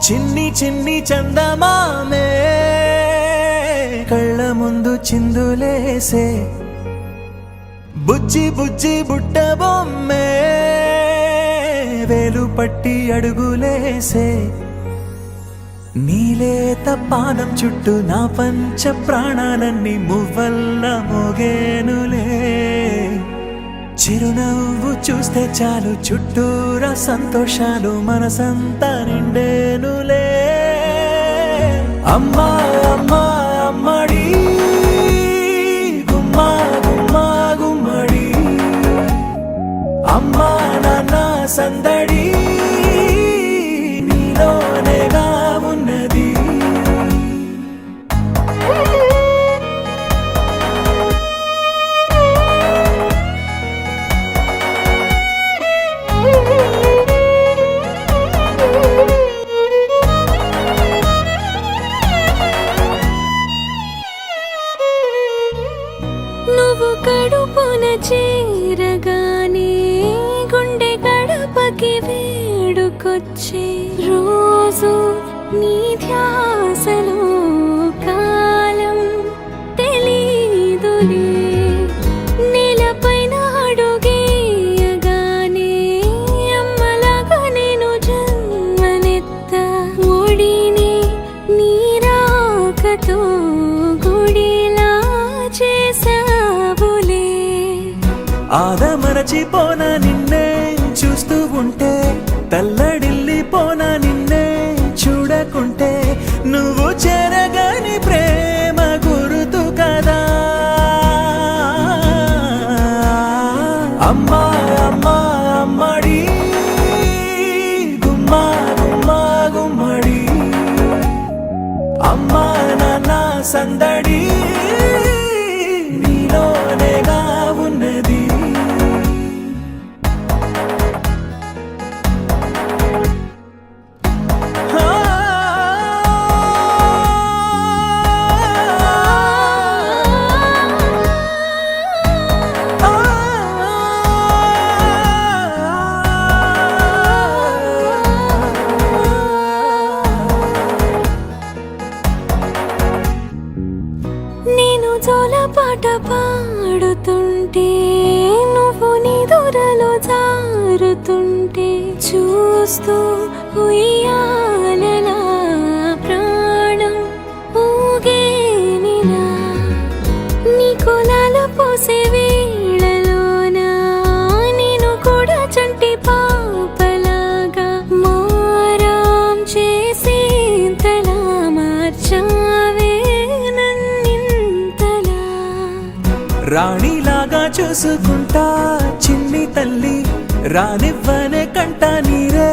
చిన్ని చిన్ని చందమామే కళ్ళ ముందు చిందులేసే బుజ్జి బుజ్జి బుట్ట బొమ్మే వేలు పట్టి అడుగులేసే నీలేత పాదం చుట్టూ నా పంచ ప్రాణాలన్నీ మువ్వల్ల మోగేనులే చిరునవ్వు చూస్తే చాలు చుట్టూరా సంతోషాలు మనసంతా నిండేనులే అమ్మా అమ్మా అమ్మడి గుమ్మా గుమ్మా గుమ్మడి అమ్మా నాన్న సందడి నీలోనేగా ఉన్నది నువ్వు కడుపున చేరగానే గుండె గడపకి వేడుకొచ్చే రోజు నీ ధ్యాసలో కాలం తెలీదులే నేలపైన అడుగేయగానే అమ్మలాగా నేను జన్మనెత్త ఒడిని నీ రాకతో గుడిలా చేసావులే ఆదమరచిపోనా నిన్నే చూస్తూ ఉంటే తల్లడిల్లిపోనా నిన్నే చూడకుంటే నువ్వు చెరగని ప్రేమ గురుతు కదా అమ్మా అమ్మా అమ్మడి గుమ్మా గుమ్మా గుమ్మడి అమ్మా నాన్న సందడి నీలోనేగా ఉన్నది నేను జోలపాట పాడుతుంటే నువ్వు నిదురలో జారుతుంటే చూస్తూ ఉయ్యాలలా ప్రాణం ఊగేనినా నీ కులాల పోసే వేళలోనా నేను కూడా చంటి పాపలాగా మారాం చేసేంతలా మార్చావే రాణిలాగా చూసుకుంటా చిన్ని తల్లి రానివ్వనే కంట నీరే